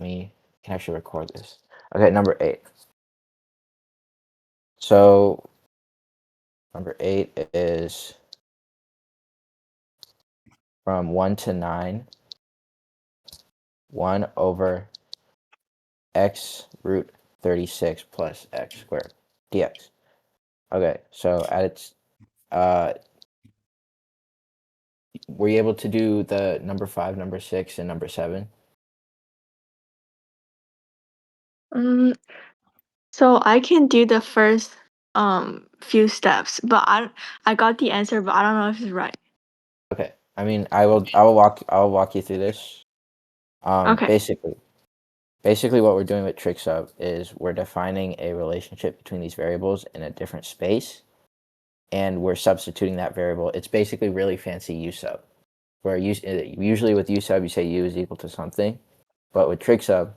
me can actually record this. Okay, number 8. So number 8 is from 1 to 9, 1 over x root 36 plus x squared dx. Okay, so at its were you able to do the number 5, number 6, and number 7? So I can do the first few steps, but I got the answer, but I don't know if it's right. Okay. I mean, I will walk you through this. Okay. Basically what we're doing with trig sub is we're defining a relationship between these variables in a different space, and we're substituting that variable. It's basically really fancy u sub, where usually with u sub you say u is equal to something, but with trig sub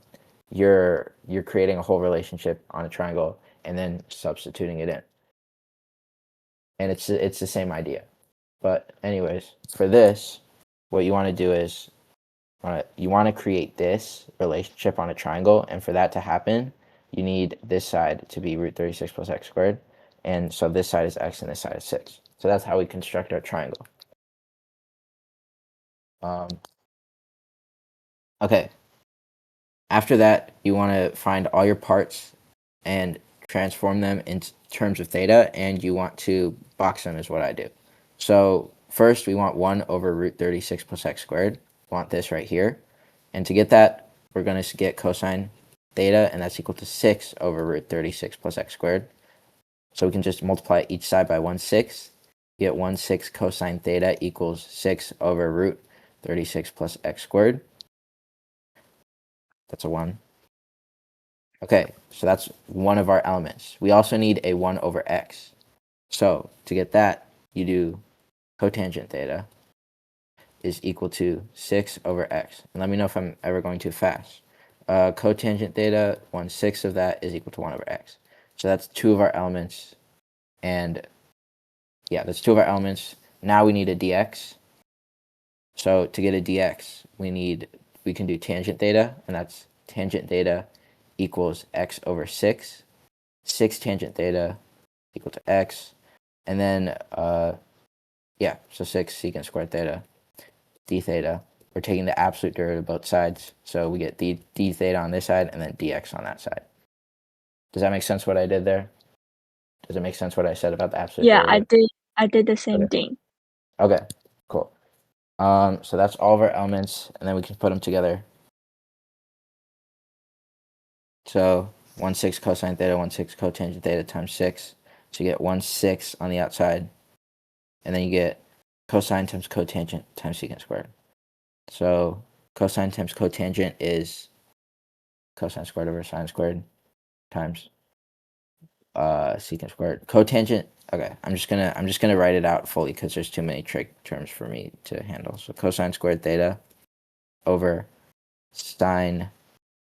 you're creating a whole relationship on a triangle and then substituting it in, and it's the same idea. But anyways, for this, what you want to do is you want to create this relationship on a triangle, and for that to happen, you need this side to be root 36 plus x squared, and so this side is x and this side is 6. So that's how we construct our triangle. Okay. After that, you want to find all your parts and transform them in terms of theta, and you want to box them is what I do. So first we want 1 over root 36 plus x squared. We want this right here. And to get that, we're going to get cosine theta, and that's equal to 6 over root 36 plus x squared. So we can just multiply each side by 1/6. Get 1/6 cosine theta equals 6 over root 36 plus x squared. That's a 1. Okay, so that's one of our elements. We also need a 1 over x. So to get that, you do cotangent theta is equal to 6 over x. And let me know if I'm ever going too fast. Cotangent theta, 1/6 of that is equal to 1 over x. So that's 2 of our elements. And yeah, that's 2 of our elements. Now we need a dx. So to get a dx, we can do tangent theta, and that's tangent theta equals x over 6. 6 tangent theta equal to x. And then, yeah, so 6 secant squared theta, d theta. We're taking the absolute derivative of both sides. So we get d theta on this side and then dx on that side. Does that make sense what I did there? Does it make sense what I said about the absolute derivative? I did the same thing. Okay, cool. So that's all of our elements, and then we can put them together. So 1/6 cosine theta, 1/6 cotangent theta times 6. So you get 1/6 on the outside, and then you get cosine times cotangent times secant squared. So cosine times cotangent is cosine squared over sine squared times secant squared. Cotangent. Okay, I'm just gonna write it out fully because there's too many trig terms for me to handle. So cosine squared theta over sine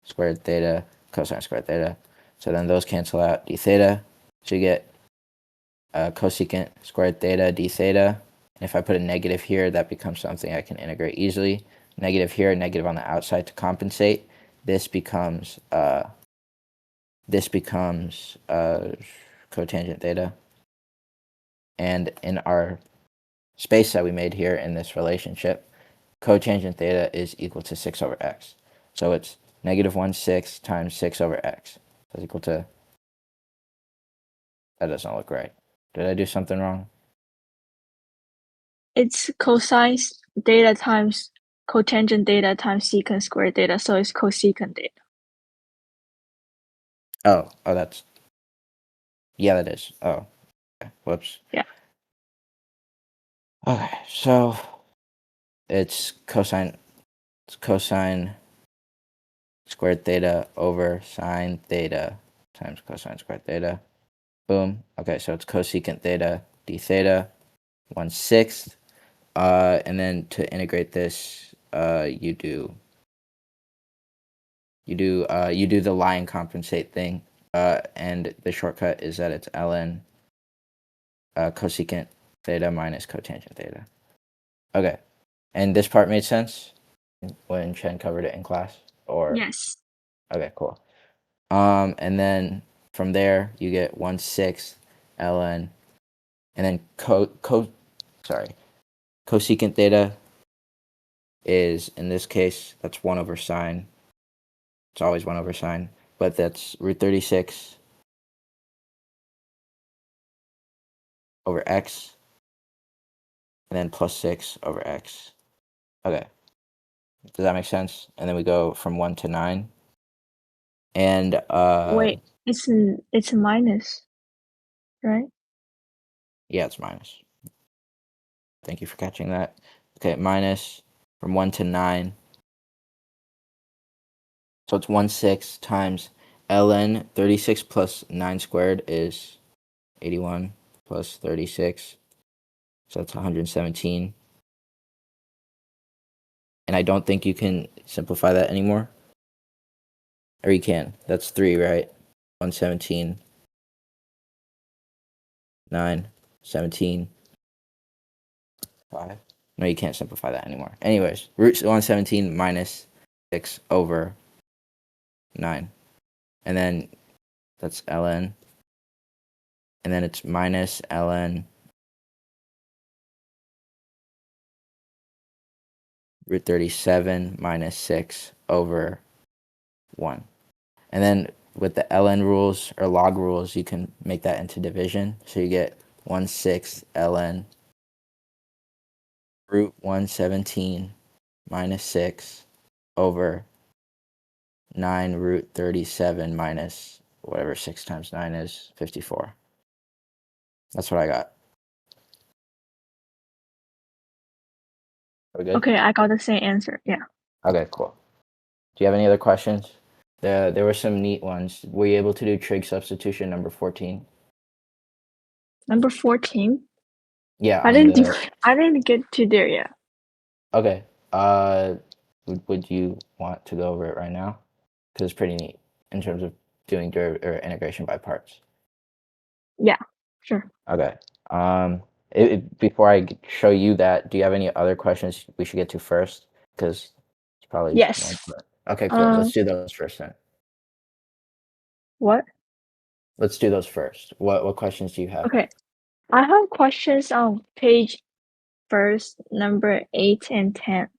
squared theta cosine squared theta. So then those cancel out, d theta. So you get cosecant squared theta d theta. And if I put a negative here, that becomes something I can integrate easily. Negative here, negative on the outside to compensate. This becomes cotangent theta. And in our space that we made here in this relationship, cotangent theta is equal to 6 over x. So it's negative 1/6 times 6 over x. That's equal to, that doesn't look right. Did I do something wrong? It's cosine theta times cotangent theta times secant squared theta, so it's cosecant theta. Oh, that's, yeah, that is. Oh, okay. Whoops. Yeah. Okay, so it's cosine squared theta over sine theta times cosine squared theta. Boom. Okay, so it's cosecant theta d theta 1/6. And then to integrate this, you do the line compensate thing. And the shortcut is that it's ln cosecant theta minus cotangent theta. Okay, and this part made sense when Chen covered it in class, or Yes. Okay, cool. And then from there you get 1/6 ln, and then cosecant theta is, in this case, that's 1 over sine. It's always 1 over sine, but that's root 36 over x, and then plus 6 over x. Okay. Does that make sense? And then we go from 1 to 9. And Wait, it's a minus, right? yeah, it's minus. Thank you for catching that. Okay, minus from 1 to 9. So it's 1/6 times ln 36 plus 9 squared is 81 plus 36. So that's 117. And I don't think you can simplify that anymore. Or you can. That's 3, right? 117, 9, 17, 5. No, you can't simplify that anymore. Anyways, root 117 minus 6 over 9. And then that's ln. And then it's minus ln root 37 minus 6 over 1. And then with the ln rules or log rules, you can make that into division. So you get 1/6 ln root 117 minus 6 over 9 root 37 minus whatever 6 times 9 is, 54. That's what I got. Are we good? Okay, I got the same answer. Yeah. Okay, cool. Do you have any other questions? There were some neat ones. Were you able to do trig substitution number 14? Number 14. Yeah, I on didn't do the I didn't get to there yet. okay. Would you want to go over it right now? Because it's pretty neat in terms of doing or integration by parts. Yeah, sure. Okay. Before I show you that, do you have any other questions we should get to first? Because it's probably more Yes. important. Okay, cool. Um, Let's do those first then. what? Let's do those first. What questions do you have? Okay. I have questions on page first, number 8 and 10.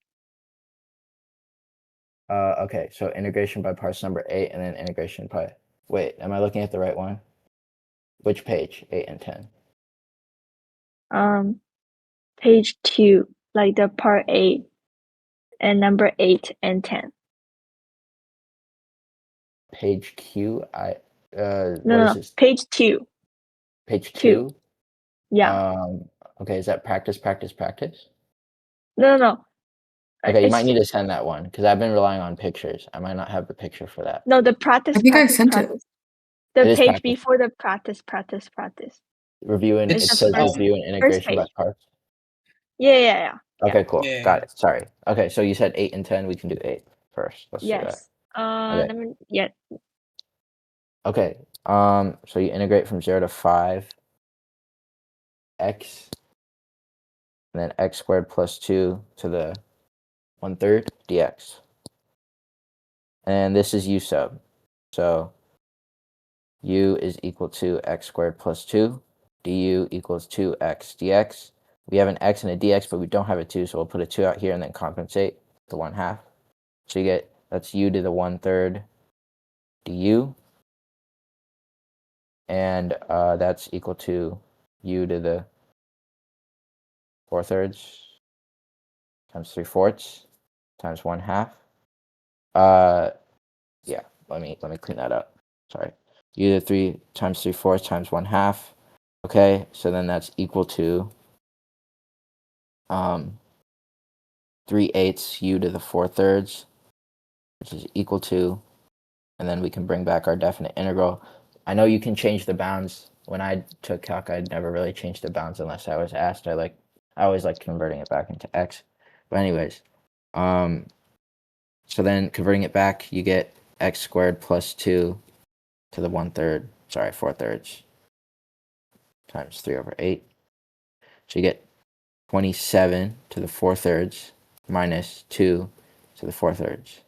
Okay, so integration by parts number 8, and then integration by. Wait, am I looking at the right one? Which page? 8 and 10. Page 2, like the part 8 and number 8 and 10. Page Q. No, What is no, this? page 2. Page 2. 2. Yeah. Okay, is that practice, practice, practice? No, no, no. Okay, you might It's need to send that one because I've been relying on pictures. I might not have the picture for that. no, the I practice, think I practice, sent it. practice. The It is page practice. before the practice, practice, practice. Review and It's it the It's says first review and first integration by page. parts. Yeah, yeah, yeah. Yeah. Okay, cool. Yeah. Got it. Sorry. Okay, so you said 8 and 10. We can do 8 first. Let's do that. Yes. Okay. Let me, yeah. Okay. So you integrate from 0 to 5 x, and then x squared plus 2 to the 1/3 dx. And this is u sub. So u is equal to x squared plus 2. Du equals 2x dx. We have an x and a dx, but we don't have a 2, so we'll put a 2 out here and then compensate the 1/2. So you get, that's u to the 1/3 du. And that's equal to u to the 4/3 times 3/4 times 1/2. Yeah, let me clean that up. Sorry. U to the 3 times 3/4 times 1/2. Okay, so then that's equal to 3/8 u to the 4/3, which is equal to, and then we can bring back our definite integral. I know you can change the bounds. When I took calc, I never really changed the bounds unless I was asked. I always like converting it back into x. But anyways, so then converting it back, you get x squared plus 2 to the 1/3, sorry, 4/3 times 3/8. So you get 27 to the 4/3 minus 2 to the 4/3.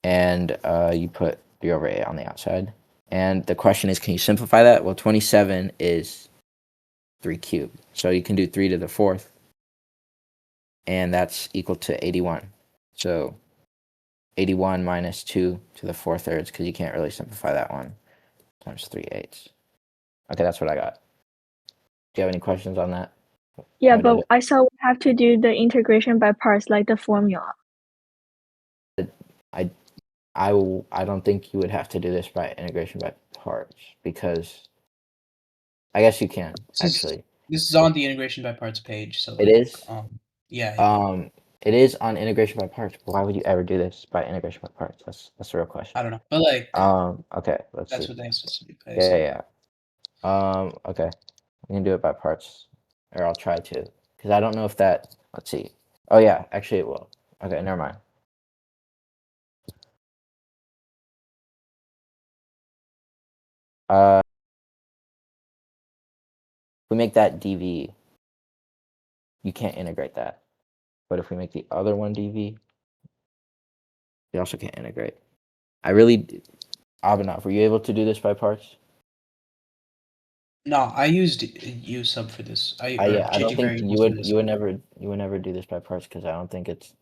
and you put 3 over 8 on the outside. And the question is, can you simplify that? Well, 27 is 3 cubed. So you can do 3 to the 4th, and that's equal to 81. So 81 minus 2 to the 4/3, because you can't really simplify that one, times 3/8. Okay, that's what I got. Do you have any questions on that? Yeah, How I did but I saw we have to do the integration by parts, like the formula. I don't think you would have to do this by integration by parts, because I guess you can, actually. This is on the integration by parts page, so It like, is? yeah. It is on integration by parts, but why would you ever do this by integration by parts? That's the real question. I don't know, but like, Okay, let's that's see. what they asked us to do. Yeah. Okay. We can do it by parts, or I'll try to, because I don't know if that. Let's see. Oh yeah, actually it will. Okay, never mind. If we make that dv, you can't integrate that. But if we make the other one dv, we also can't integrate. Abhinav, were you able to do this by parts? No, I used U sub for this. Yeah, I don't changing think variables for this. you would never do this by parts, because I don't think it's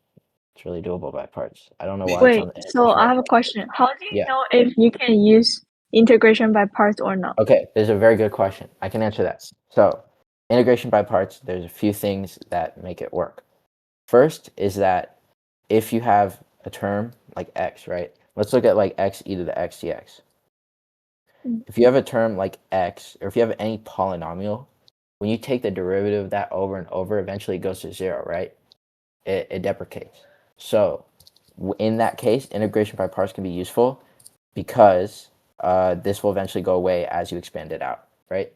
really doable by parts. I don't know Wait. why it's on Wait, the so integration I by have a parts. question. How do you Yeah. know if you can use integration by parts or not? Okay, there's a very good question. I can answer that. So, integration by parts, there's a few things that make it work. First is that if you have a term like x, right? Let's look at like x e to the x dx. If you have a term like x, or if you have any polynomial, when you take the derivative of that over and over, eventually it goes to 0, right? It deprecates. So in that case, integration by parts can be useful, because this will eventually go away as you expand it out, right?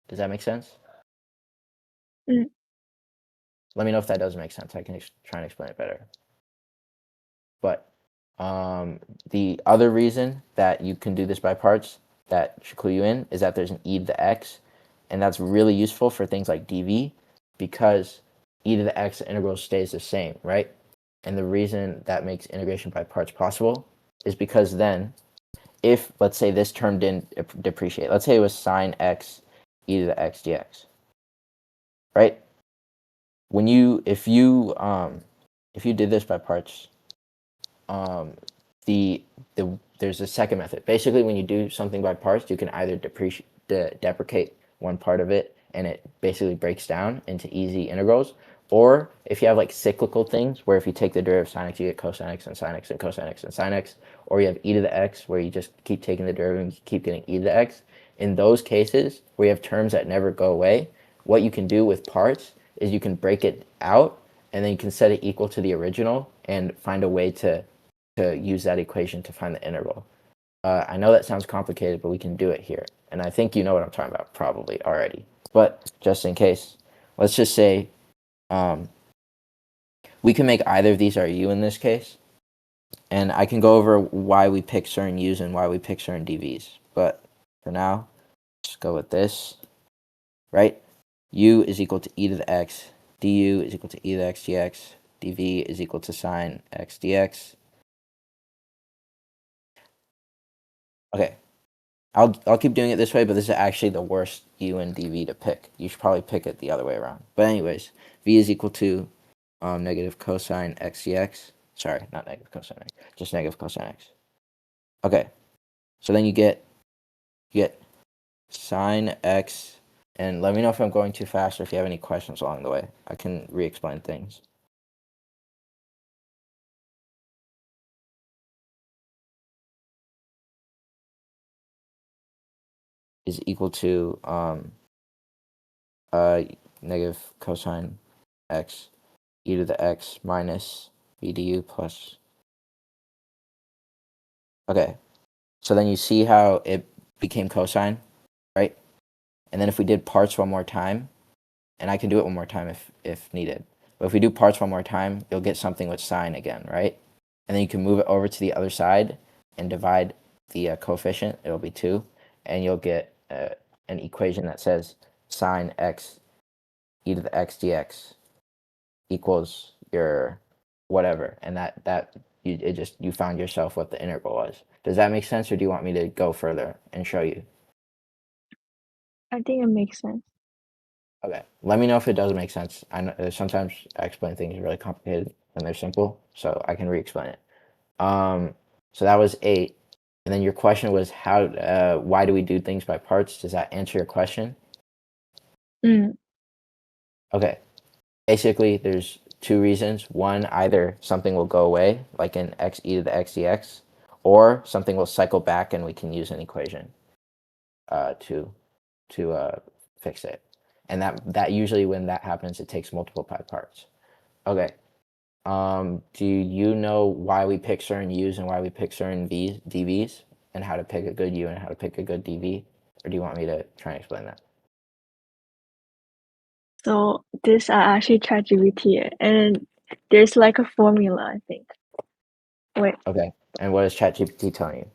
Does that make sense? Mm. Let me know if that doesn't make sense. I can try and explain it better. But the other reason that you can do this by parts that should clue you in is that there's an e to the x, and that's really useful for things like dv, because e to the x integral stays the same, right? And the reason that makes integration by parts possible is because then, if, let's say, this term didn't depreciate, let's say it was sine x e to the x dx, right? If you did this by parts, there's a second method. Basically, when you do something by parts, you can either deprecate one part of it, and it basically breaks down into easy integrals, or if you have like cyclical things, where if you take the derivative of sine x, you get cosine x and sine x and cosine x and sine x, or you have e to the x, where you just keep taking the derivative and you keep getting e to the x. In those cases, where you have terms that never go away, what you can do with parts is you can break it out, and then you can set it equal to the original and find a way to use that equation to find the integral. I know that sounds complicated, but we can do it here. And I think you know what I'm talking about probably already. But just in case, let's just say we can make either of these our u in this case. And I can go over why we pick certain u's and why we pick certain dv's. But for now, let's go with this, right? U is equal to e to the x, du is equal to e to the x dx, dv is equal to sine x dx. Okay, I'll keep doing it this way, but this is actually the worst u and dv to pick. You should probably pick it the other way around. But anyways, v is equal to negative cosine x dx. Sorry, not negative cosine x, just negative cosine x. Okay, so then you get sine x, and let me know if I'm going too fast or if you have any questions along the way. I can re-explain things. Is equal to negative cosine x e to the x minus v du plus. Okay, so then you see how it became cosine, right? And then if we did parts one more time, and I can do it one more time if needed, but if we do parts one more time, you'll get something with sine again, right? And then you can move it over to the other side and divide the coefficient. It'll be 2, and you'll get an equation that says sine x e to the x dx equals your whatever, and that you found yourself what the integral was. Does that make sense, or do you want me to go further and show you? I think it makes sense. Okay, let me know if it doesn't make sense. I know sometimes I explain things really complicated and they're simple, so I can re-explain it. So that was 8, and then your question was why do we do things by parts? Does that answer your question? Mm. Okay, basically there's 2 reasons. One, either something will go away, like in x e to the x dx, or something will cycle back and we can use an equation to fix it. And that usually when that happens, it takes multiple pi parts. Okay. Do you know why we pick certain u's and why we pick certain dv's, and how to pick a good u and how to pick a good dv? Or do you want me to try and explain that? So this I actually ChatGPT it, and there's like a formula, I think. Wait, Okay. And what is ChatGPT telling you?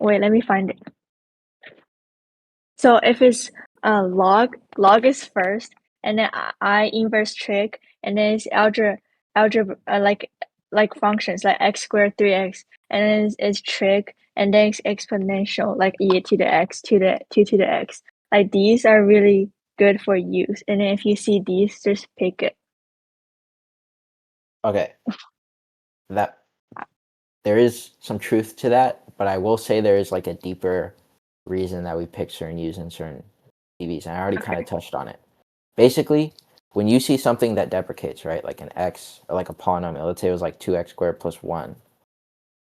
let me find it. So if it's log is first, and then I inverse trig, and then it's algebra like functions like x squared 3x, and then it's trig, and then it's exponential like e to the x to the 2 to the x. Like these are really good for use, and then if you see these, just pick it. Okay. That there is some truth to that, but I will say there is like a deeper reason that we pick certain u's and certain dv's, and I already kind of touched on it. Basically, when you see something that deprecates, right, like an x or like a polynomial, let's say it was like 2x squared plus 1,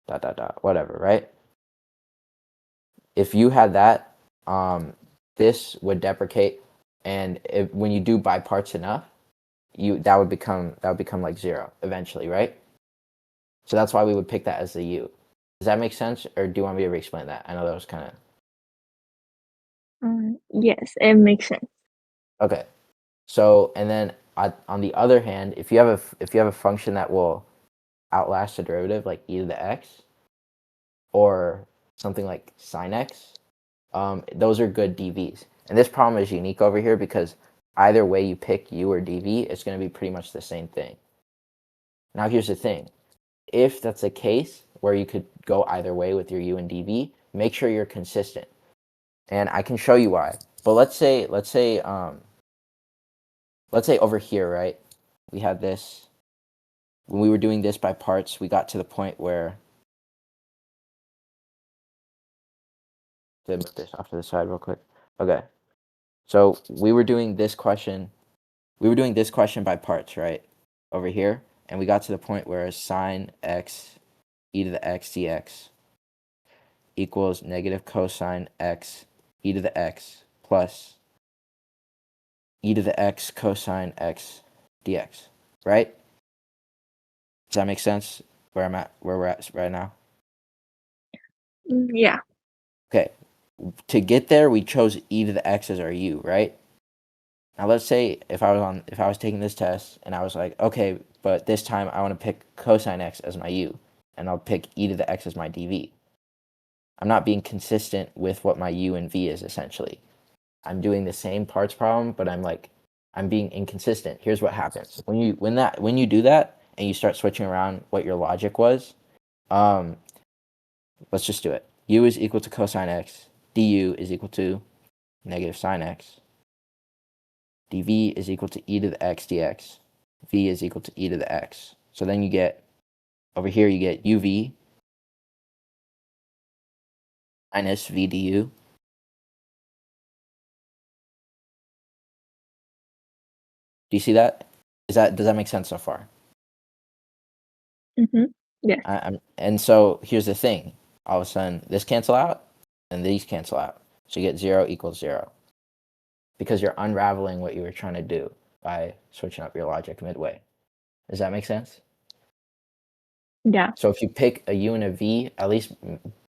dot, dot, dot, whatever, right? If you had that, this would deprecate, and when you do by parts enough, that would become like 0 eventually, right? So that's why we would pick that as the u. Does that make sense, or do you want me to re-explain that? I know that was kind of... Yes, it makes sense. Okay. So, and then on the other hand, if you have a function that will outlast the derivative, like e to the x, or something like sine x, those are good dv's. And this problem is unique over here because either way you pick u or dv, it's going to be pretty much the same thing. Now here's the thing. If that's the case, where you could go either way with your u and dv, make sure you're consistent. And I can show you why. But let's say over here, right? We had this. When we were doing this by parts, we got to the point where... Move this off to the side real quick. Okay. So we were doing this question. We were doing this question by parts, right? Over here. And we got to the point where sine x e to the x dx equals negative cosine x e to the x plus e to the x cosine x dx, right? Does that make sense where we're at right now? Yeah. Okay. To get there, we chose e to the x as our u, right? Now let's say if I was taking this test and I was like, okay, but this time I want to pick cosine x as my u, and I'll pick e to the x as my dv. I'm not being consistent with what my u and v is essentially. I'm doing the same parts problem, but I'm being inconsistent. Here's what happens. When you do that and you start switching around what your logic was, let's just do it. U is equal to cosine x, du is equal to negative sine x, dv is equal to e to the x dx, v is equal to e to the x. So then you get, over here you get uv minus v du. Do you see that? Does that make sense so far? Yes. And so here's the thing. All of a sudden, this cancel out, and these cancel out. So you get 0 equals 0. Because you're unraveling what you were trying to do by switching up your logic midway. Does that make sense? Yeah. So if you pick a u and a v, at least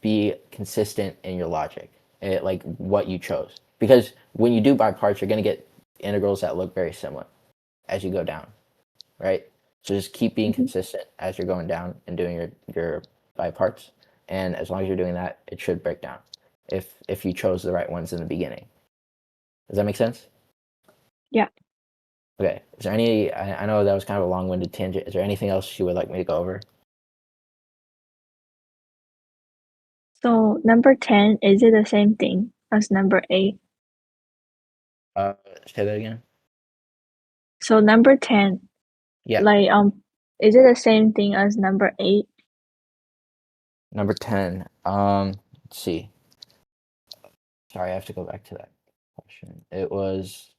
be consistent in your logic, like what you chose. Because when you do by parts, you're going to get integrals that look very similar as you go down, right? So just keep being consistent as you're going down and doing your by parts. And as long as you're doing that, it should break down if you chose the right ones in the beginning. Does that make sense? Yeah. Okay. Is there any... I know that was kind of a long-winded tangent. Is there anything else you would like me to go over? So number 10, is it the same thing as number 8? Say that again. So number 10, Yeah. like is it the same thing as number 8? Number 10. Let's see. Sorry, I have to go back to that question. It was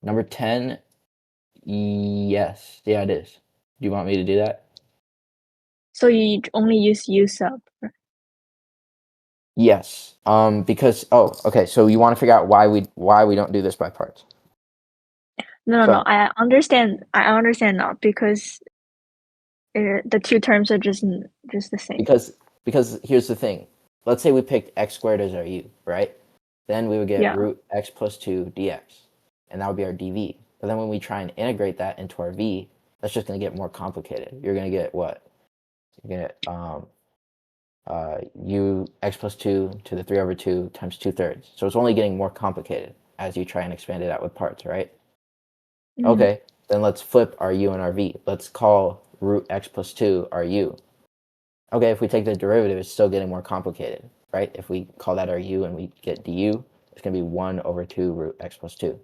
number 10. Yes. Yeah, it is. Do you want me to do that? So you only use U sub. Yes. Because okay. So you want to figure out why we don't do this by parts. No, So- I understand now because the two terms are just the same. Because here's the thing. Let's say we picked x squared as our u, right? Then we would get Yeah. root x plus 2 dx, and that would be our dv. But then when we try and integrate that into our v, that's just going to get more complicated. You're going to get what? You're going to get u x plus 2 to the 3 over 2 times 2/3. So it's only getting more complicated as you try and expand it out with parts, right? Mhm. Okay, then let's flip our u and our v. Let's call root x plus 2 our u. Okay, if we take the derivative, it's still getting more complicated, right? If we call that our u and we get du, it's going to be 1 over 2 root x plus 2.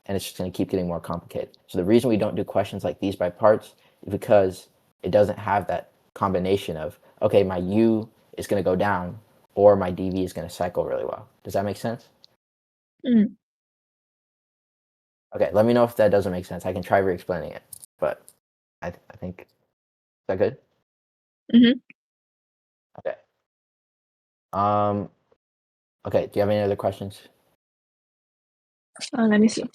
And it's just going to keep getting more complicated. So the reason we don't do questions like these by parts is because it doesn't have that combination of, okay, my u is going to go down or my dv is going to cycle really well. Does that make sense? Mm. Okay, let me know if that doesn't make sense. I can try re-explaining it, but I think, is that good? Mhm. Okay. Okay, do you have any other questions? Let me see.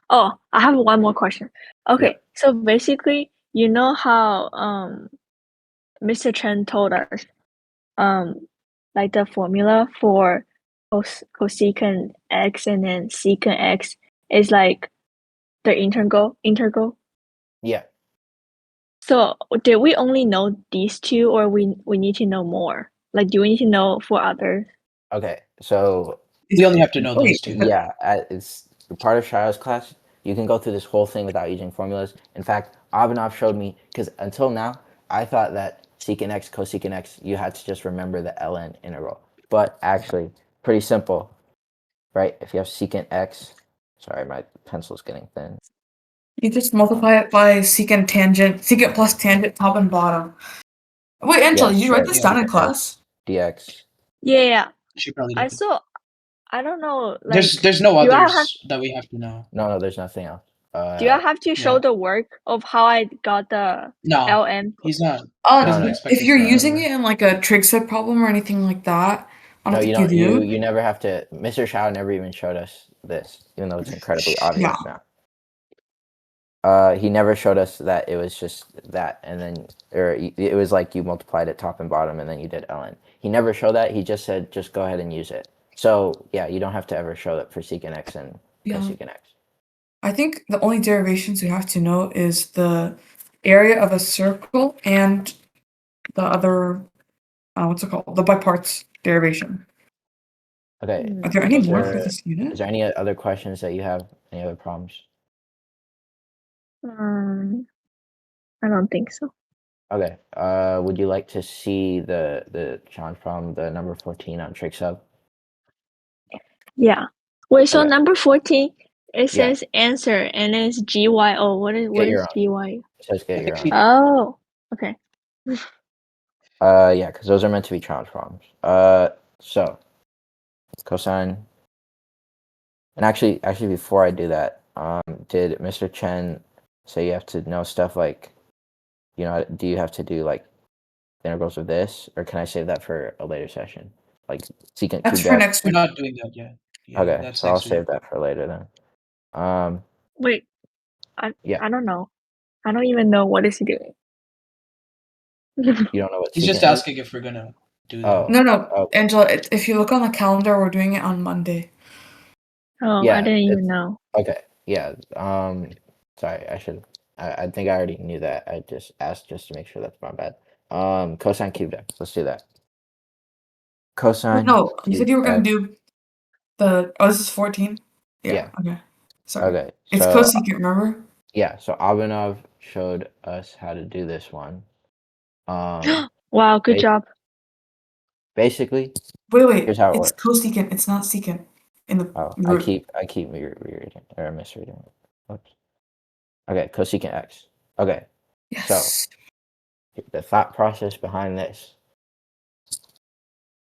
Oh, I have one more question. Okay, Yeah. so basically, you know how Mr. Chen told us like the formula for cosecant x and then secant x is like the integral. Yeah. So did we only know these two, or we need to know more? Like, do we need to know for others? Okay, so We only have to know Wait, those two. yeah, it's part of Shiloh's class. You can go through this whole thing without using formulas. In fact, Abhinav showed me, because until now, I thought that secant x, cosecant x, you had to just remember the ln integral. But actually, pretty simple, right? If you have secant x, sorry, my pencil's getting thin. You just multiply it by secant plus tangent, top and bottom. Wait, Angela, Yes, you read right, this yeah. down in secant class? dx. Yeah. She probably I did. saw. I don't know. Like, There's no do I others have that we have to know. No, there's nothing else. do I have to show yeah. the work of how I got the No, LM? he's not. Oh, He doesn't no. expect if us you're to know using anyway. it in like a trig set problem or anything like that, I No, don't you think you don't. do. You never have to. Mr. Shao never even showed us this, even though it's incredibly obvious now. He never showed us that it was just that, and then it was like you multiplied it top and bottom, and then you did ln. He never showed that. He just said, just go ahead and use it. So yeah, you don't have to ever show that for secant x and Yeah. cosecant x. I think the only derivations we have to know is the area of a circle and the other, what's it called? The by parts derivation. Okay. Are there any Is more there- for this unit? Is there any other questions that you have? Any other problems? I don't think so. Okay. Would you like to see the challenge problem, the number 14 on trig sub? Yeah. Wait, so Okay. number 14, it Yeah. says answer and then it's GYO. What Get your is own. GYO? It says get your own. Oh, okay. Yeah, because those are meant to be challenge problems. So cosine. And actually, before I do that, did Mr. Chen say you have to know stuff like, do you have to do like integrals of this, or can I save that for a later session? Like secant That's cubed for x? next We're week. not doing that yet. Yeah, Okay, that's so I'll next week. save that for later then. Wait, I Yeah. don't know. I don't even know what is he doing. You don't know what He's just secant is? asking if we're gonna do that. Oh. No, Okay. Angela, if you look on the calendar, we're doing it on Monday. Oh, Yeah, I didn't even it's- know. Okay. Yeah. Sorry, I should. I think I already knew that. I just asked just to make sure that's my bad. Cosine cubed x. Let's do that. Cosine. No, you said you were cubed gonna x. do the. Oh, this is 14. Yeah. Okay. Sorry. Okay. It's So cosecant, remember? yeah, so Abhinav showed us how to do this one. Wow, good Ba- job. Basically, Wait. here's how it It's works. cosecant. It's not secant in the Oh, root. I keep rereading or misreading it. Oops. Okay, cosecant x. Okay, Yes. the thought process behind this.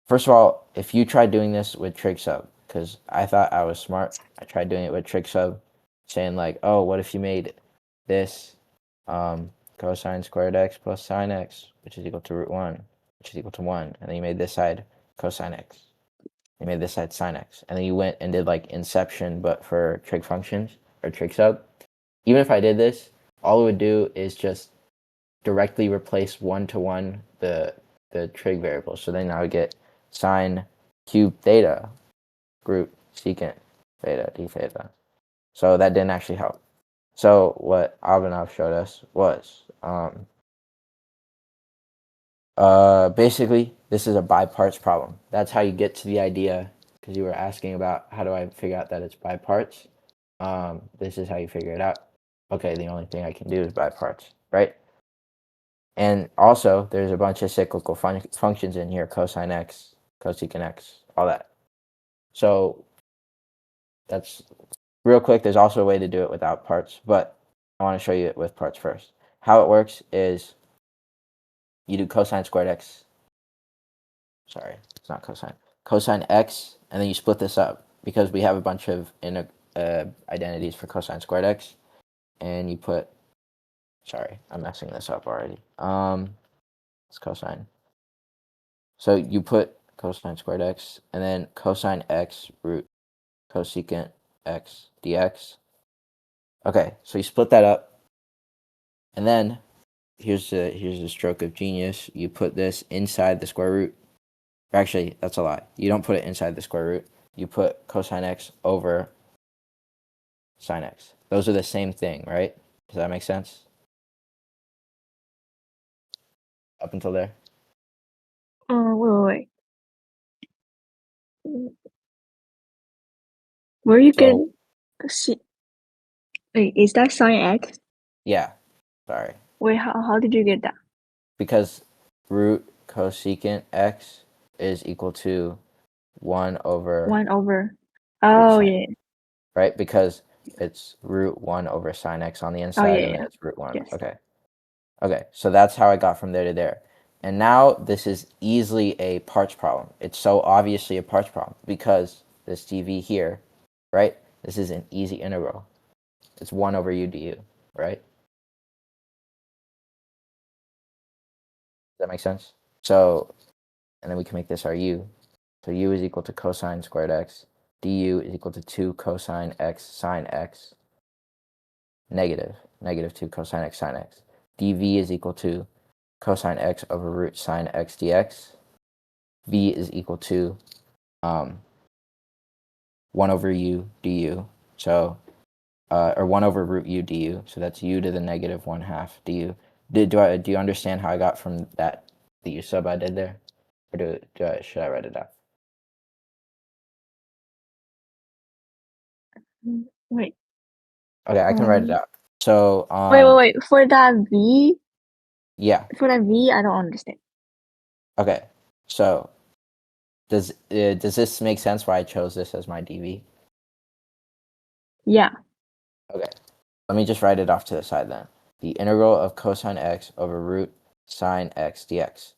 First of all, if you try doing this with trig sub, because I thought I was smart, I tried doing it with trig sub, saying like, oh, what if you made this cosine squared x plus sine x, which is equal to root 1, which is equal to 1, and then you made this side cosine x. You made this side sine x, and then you went and did like inception, but for trig functions or trig sub. Even if I did this, all it would do is just directly replace 1-to-1 the trig variable. So then I would get sine cube theta root secant theta d theta. So that didn't actually help. So what Abhinav showed us was basically this is a by parts problem. That's how you get to the idea, because you were asking about how do I figure out that it's by parts. This is how you figure it out. Okay, the only thing I can do is by parts, right? And also, there's a bunch of cyclical functions in here, cosine x, cosecant x, all that. So that's real quick. There's also a way to do it without parts, but I want to show you it with parts first. How it works is you do cosine squared x. Sorry, it's not cosine. Cosine x, and then you split this up because we have a bunch of identities for cosine squared x, and you put. Sorry, I'm messing this up already. It's cosine. So you put cosine squared x, and then cosine x root cosecant x dx. Okay, so you split that up, and then here's the stroke of genius. You put this inside the square root. Actually, that's a lie. You don't put it inside the square root. You put cosine x over sine x. Those are the same thing, right? Does that make sense? Up until there? Wait. Where you get see? Wait, is that sine x? Yeah. Sorry. Wait, how did you get that? Because root cosecant x is equal to 1 over 1 over. Oh sine, yeah. right? Because it's root 1 over sine x on the inside, Oh yeah. and then Yeah. it's root 1. Yes. Okay, so that's how I got from there to there. And now this is easily a parts problem. It's so obviously a parts problem because this dv here, right? This is an easy integral. It's 1 over u du, right? Does that make sense? So, and then we can make this our u. So u is equal to cosine squared x. Du is equal to 2 cosine x sine x. Negative 2 cosine x sine x. dv is equal to cosine x over root sine x dx. V is equal to 1 over u du. So, or 1 over root u du. So that's u to the negative 1/2 du. Do you understand how I got from that the u sub I did there, or should I write it out? Wait. Okay, I can write it out. So Wait. For that v, yeah. I don't understand. Okay, so does this make sense why I chose this as my dv? Yeah. Okay, let me just write it off to the side then. The integral of cosine x over root sine x dx.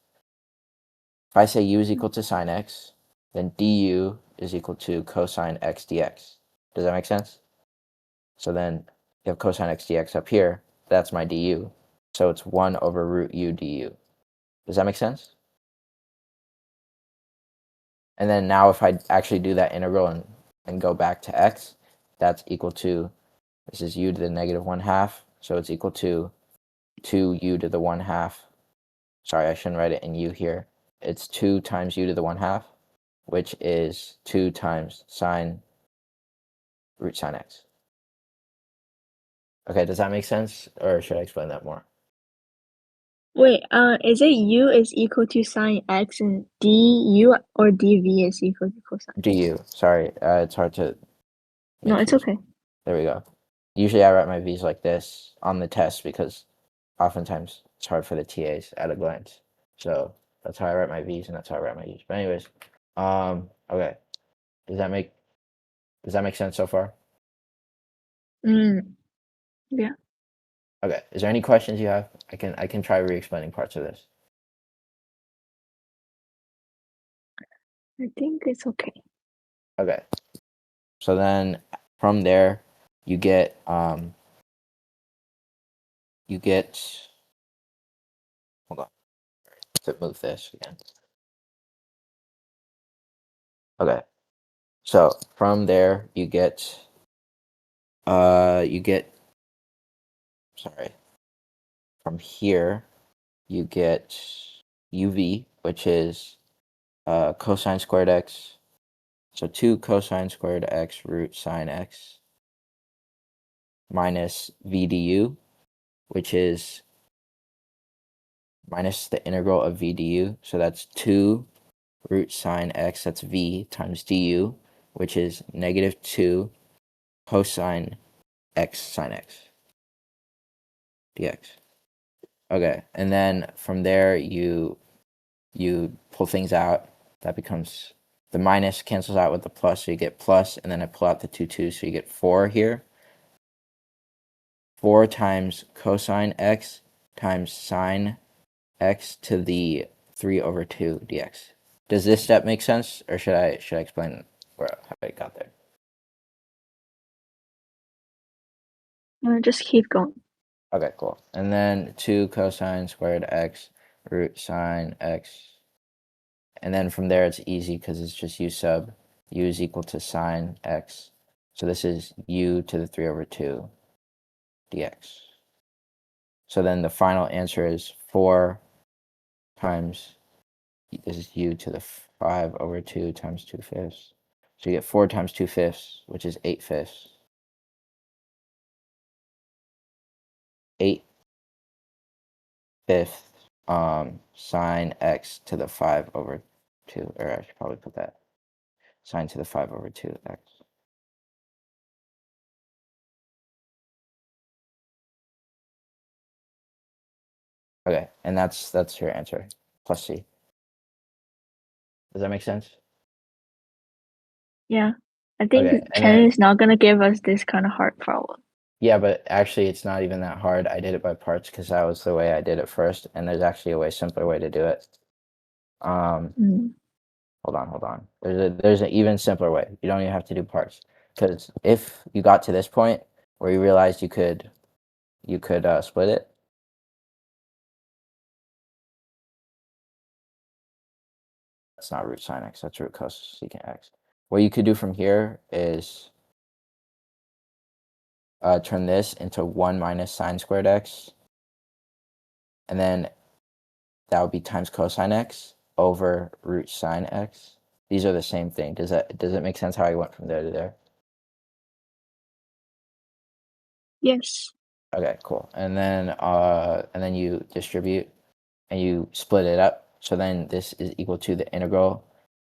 If I say u is equal to sine x, then du is equal to cosine x dx. Does that make sense? So then you have cosine x dx up here. That's my du. So it's 1 over root u du. Does that make sense? And then now if I actually do that integral and go back to x, that's equal to, this is u to the negative 1/2. So it's equal to 2u to the 1/2. Sorry, I shouldn't write it in u here. It's 2 times u to the 1/2, which is 2 times sine root sine x. Okay, does that make sense? Or should I explain that more? Wait, is it u is equal to sine x and du or dv is equal to cosine? Du. Sorry, it's hard to No, make it's sure. okay. There we go. Usually I write my V's like this on the test because oftentimes it's hard for the TAs at a glance. So that's how I write my V's and that's how I write my U's. But anyways, okay. Does that make sense so far? Yeah. Okay. Is there any questions you have? I can try re-explaining parts of this. I think it's okay. Okay. So then from there you get hold on. To move this again. Okay. So from there you get sorry. From here you get UV, which is cosine squared x. So 2 cosine squared x root sine x minus v du, which is minus the integral of v du. So that's 2 root sine x, that's v, times du, which is negative 2 cosine x sine x dx. Okay, and then from there you pull things out. That becomes, the minus cancels out with the plus, so you get plus, and then I pull out the 2, so you get 4 here. 4 times cosine x times sine x to the 3/2 dx. Does this step make sense, or should I explain how I got there? Just keep going. Okay, cool. And then 2 cosine squared x root sine x. And then from there it's easy because it's just u sub. U is equal to sine x. So this is u to the 3/2 dx. So then the final answer is 4 times, this is u to the 5/2 times 2/5. So you get 4 times 2/5, which is 8/5. 8/5 sine x to the 5/2, or I should probably put that sine to the 5/2 x. Okay, and that's your answer, plus C. Does that make sense? Yeah. I think Okay, and Chen then, is not gonna give us this kind of hard problem. yeah, but actually it's not even that hard. I did it by parts because that was the way I did it first, and there's actually a way simpler way to do it. Hold on. There's an even simpler way. You don't even have to do parts, because if you got to this point where you realized you could split it. That's not root sine x. That's root cosecant x. What you could do from here is turn this into 1 minus sine squared x, and then that would be times cosine x over root sine x. These are the same thing. Does it make sense how I went from there to there? Yes. Okay, cool. And then you distribute and you split it up. So then this is equal to the integral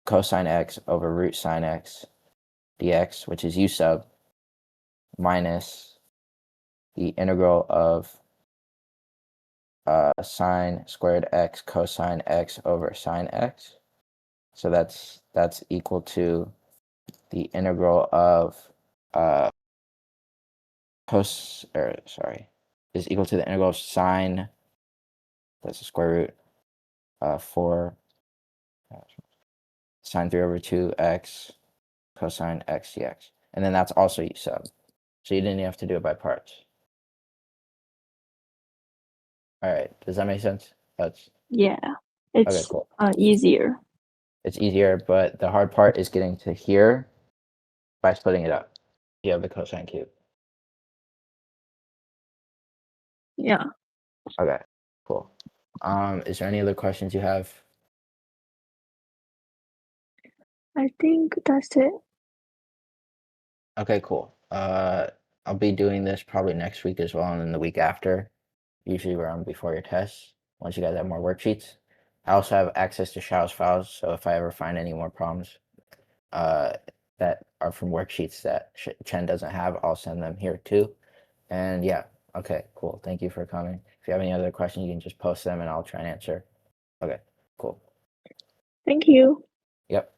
cosine x over root sine x dx, which is u sub, minus the integral of sine squared x cosine x over sine x. So that's equal to the integral of is equal to the integral of sine, that's the square root, 4 sine 3/2 x cosine x dx. And then that's also u sub. So you didn't even have to do it by parts. All right, does that make sense? Yeah. Okay, It's cool. Easier. It's easier, but the hard part is getting to here by splitting it up. You have the cosine cube. Yeah. Okay, cool. Is there any other questions you have? I think that's it. Okay, cool. I'll be doing this probably next week as well, and then the week after, usually around before your tests, once you guys have more worksheets. I also have access to Xiao's files, so if I ever find any more problems, that are from worksheets that Chen doesn't have, I'll send them here too. And yeah, okay, cool. Thank you for coming. If you have any other questions, you can just post them and I'll try and answer. Okay, cool. Thank you. Yep.